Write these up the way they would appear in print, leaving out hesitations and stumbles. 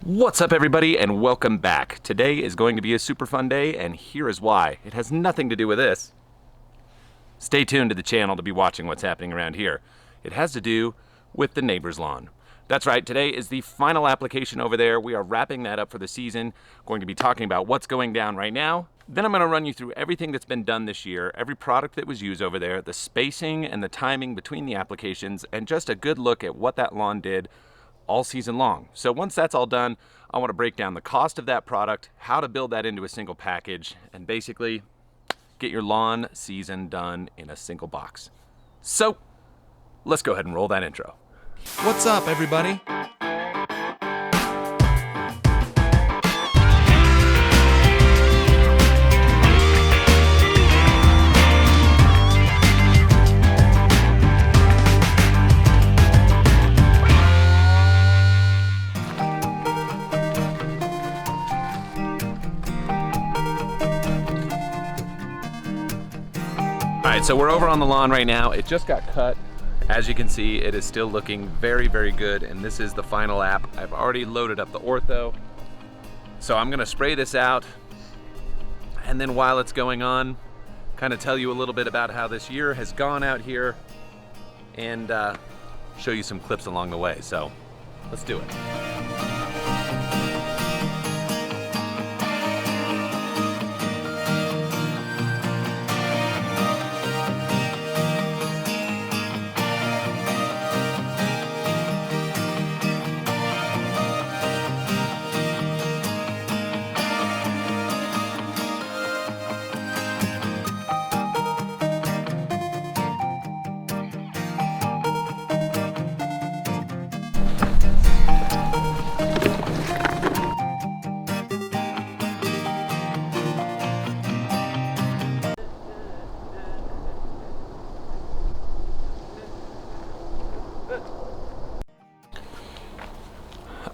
What's up everybody and welcome back. Today is going to be a super fun day and here is why. It has nothing to do with this. Stay tuned to the channel to be watching what's happening around here. It has to do with the neighbor's lawn. That's right, today is the final application over there. We are wrapping that up for the season. Going to be talking about what's going down right now. Then I'm going to run you through everything that's been done this year, every product that was used over there, the spacing and the timing between the applications, and just a good look at what that lawn did all season long. So once that's all done, I want to break down the cost of that product, how to build that into a single package, and basically get your lawn season done in a single box. So let's go ahead and roll that intro. What's up, everybody? All right, so we're over on the lawn right now. It just got cut. As you can see, it is still looking very, very good, and this is the final app. I've already loaded up the ortho. So I'm gonna spray this out, and then while it's going on, kind of tell you a little bit about how this year has gone out here, and show you some clips along the way. So let's do it.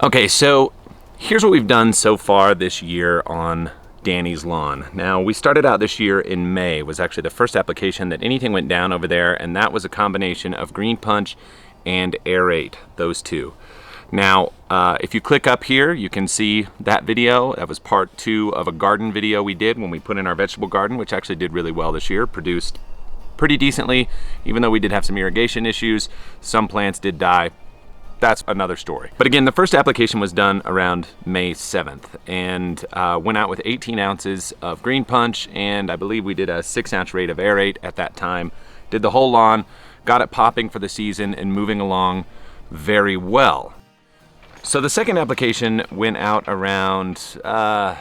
Okay, so here's what we've done so far this year on Danny's lawn. Now, we started out this year in May, was actually the first application that anything went down over there, and that was a combination of GreenePunch and Aerate, those two. Now, if you click up here, you can see that video. That was part 2 of a garden video we did when we put in our vegetable garden, which actually did really well this year, produced pretty decently, even though we did have some irrigation issues. Some plants did die. That's another story. But again, the first application was done around May 7th and went out with 18 ounces of GreenePunch, and I believe we did a 6-ounce rate of Aerate at that time. Did the whole lawn, got it popping for the season and moving along very well. So the second application went out around a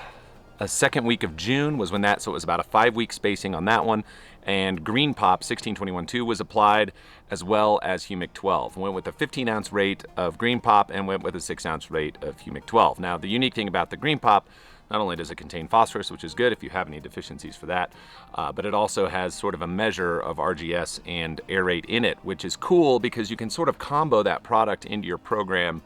second week of June was when that, so it was about a 5-week spacing on that one. And GreenePop 1621-2 was applied, as well as Humic 12. Went with a 15-ounce rate of GreenePop and went with a 6-ounce rate of Humic 12. Now, the unique thing about the GreenePop, not only does it contain phosphorus, which is good if you have any deficiencies for that, but it also has sort of a measure of RGS and Aerate in it, which is cool because you can sort of combo that product into your program,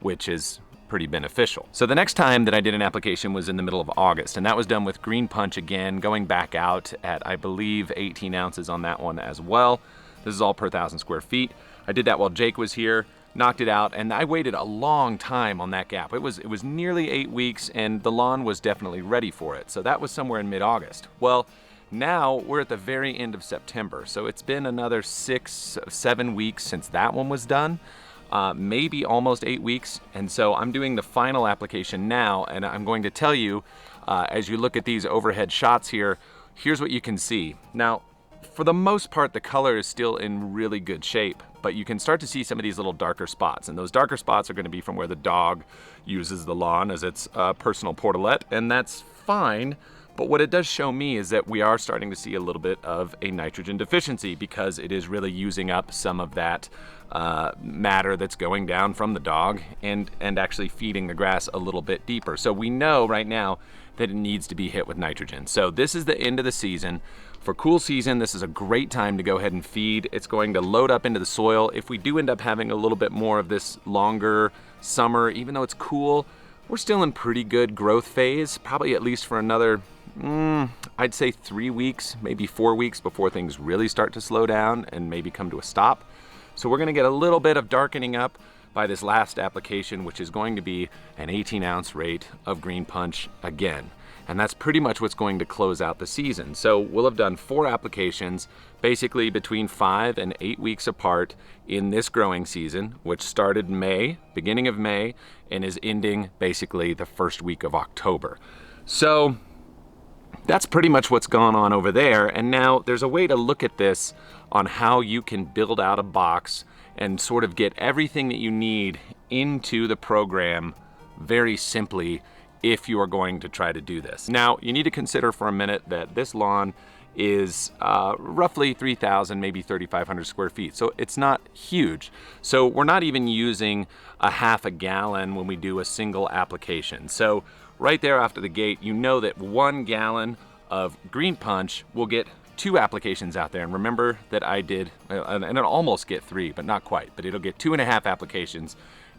which is pretty beneficial. So the next time that I did an application was in the middle of August, and that was done with GreenePunch again, going back out at, I believe, 18 ounces on that one as well. This is all per 1,000 square feet. I did that while Jake was here, knocked it out, and I waited a long time on that gap. It was nearly 8 weeks, and the lawn was definitely ready for it. So that was somewhere in mid-August. Well, now we're at the very end of September, so it's been another 6-7 weeks since that one was done. Maybe almost 8 weeks, and so I'm doing the final application now, and I'm going to tell you, as you look at these overhead shots here, here's what you can see. Now, for the most part, the color is still in really good shape, but you can start to see some of these little darker spots, and those darker spots are going to be from where the dog uses the lawn as its personal portalette, and that's fine. But what it does show me is that we are starting to see a little bit of a nitrogen deficiency because it is really using up some of that matter that's going down from the dog and actually feeding the grass a little bit deeper. So we know right now that it needs to be hit with nitrogen. So this is the end of the season. For cool season, this is a great time to go ahead and feed. It's going to load up into the soil. If we do end up having a little bit more of this longer summer, even though it's cool, we're still in pretty good growth phase, probably at least for another I'd say 3 weeks, maybe 4 weeks before things really start to slow down and maybe come to a stop. So we're gonna get a little bit of darkening up, by this last application, which is going to be an 18-ounce rate of GreenePunch again. And that's pretty much what's going to close out the season. So we'll have done 4 applications, basically between 5 and 8 weeks apart in this growing season, which started May, beginning of May, and is ending basically the first week of October. So that's pretty much what's gone on over there. And now there's a way to look at this on how you can build out a box and sort of get everything that you need into the program very simply if you are going to try to do this. Now, you need to consider for a minute that this lawn is roughly 3,000, maybe 3,500 square feet. So it's not huge. So we're not even using a half a gallon when we do a single application. So right there after the gate, you know that 1 gallon of GreenePunch will get 2 applications out there. And remember that I did, and it'll almost get 3, but not quite, but it'll get 2.5 applications.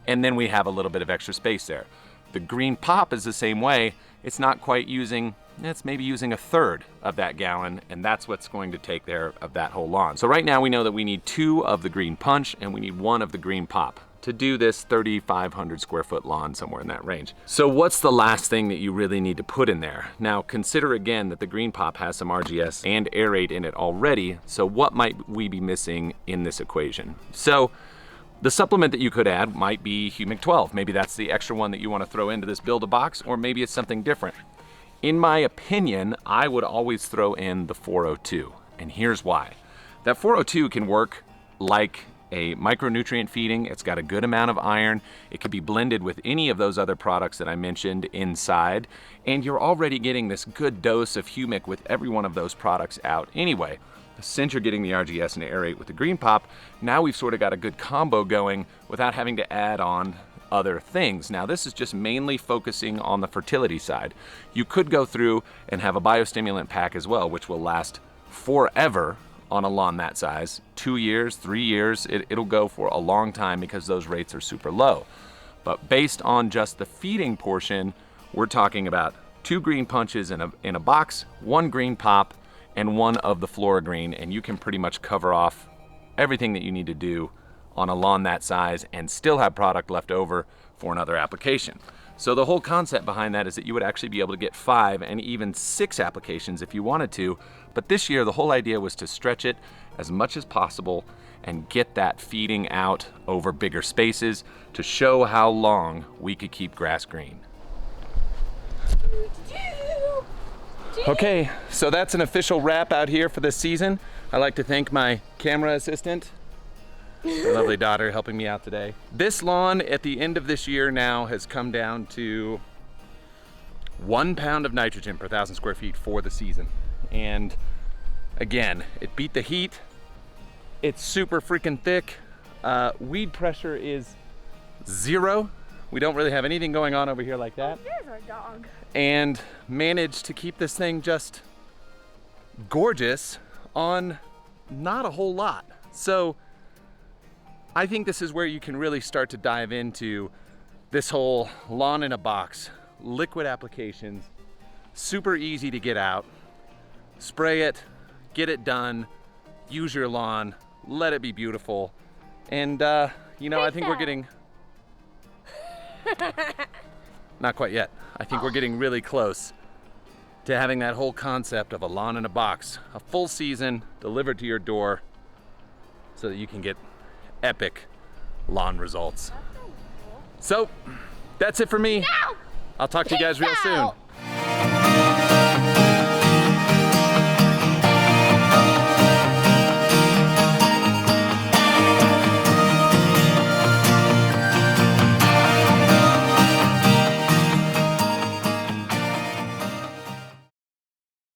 And then we have a little bit of extra space there. The GreenePop is the same way. It's not quite using, it's maybe using 1/3 of that gallon, and that's what's going to take care of that whole lawn. So right now we know that we need 2 of the GreenePunch and we need 1 of the GreenePop to do this 3,500 square foot lawn, somewhere in that range. So what's the last thing that you really need to put in there? Now consider again that the GreenePop has some RGS and aerate in it already, so what might we be missing in this equation? So the supplement that you could add might be Humic 12. Maybe that's the extra one that you want to throw into this build-a-box, or maybe it's something different. In my opinion, I would always throw in the 402, and here's why. That 402 can work like a micronutrient feeding. It's got a good amount of iron. It could be blended with any of those other products that I mentioned inside, and you're already getting this good dose of humic with every one of those products out anyway. Since you're getting the RGS and aerate with the GreenePop, now we've sort of got a good combo going without having to add on other things. Now this is just mainly focusing on the fertility side. You could go through and have a biostimulant pack as well, which will last forever on a lawn that size. 2 years, 3 years, it'll go for a long time because those rates are super low. But based on just the feeding portion, we're talking about 2 GreenePunches in a box, 1 GreenePop, and 1 of the FloraGreene, and you can pretty much cover off everything that you need to do on a lawn that size and still have product left over for another application. So the whole concept behind that is that you would actually be able to get 5 and even 6 applications if you wanted to, but this year the whole idea was to stretch it as much as possible and get that feeding out over bigger spaces to show how long we could keep grass green. Okay, so that's an official wrap out here for this season. I'd like to thank my camera assistant, my lovely daughter, helping me out today. This lawn at the end of this year now has come down to 1 pound of nitrogen per 1,000 square feet for the season. And again, it beat the heat. It's super freaking thick. Weed pressure is 0. We don't really have anything going on over here like that. There's our dog. And managed to keep this thing just gorgeous on not a whole lot. So I think this is where you can really start to dive into this whole lawn in a box, liquid applications, super easy to get out, spray it, get it done, use your lawn, let it be beautiful. And you know, I think we're getting, not quite yet. I think we're getting really close to having that whole concept of a lawn in a box, a full season delivered to your door so that you can get epic lawn results. So that's it for me. No! I'll talk to you guys real soon.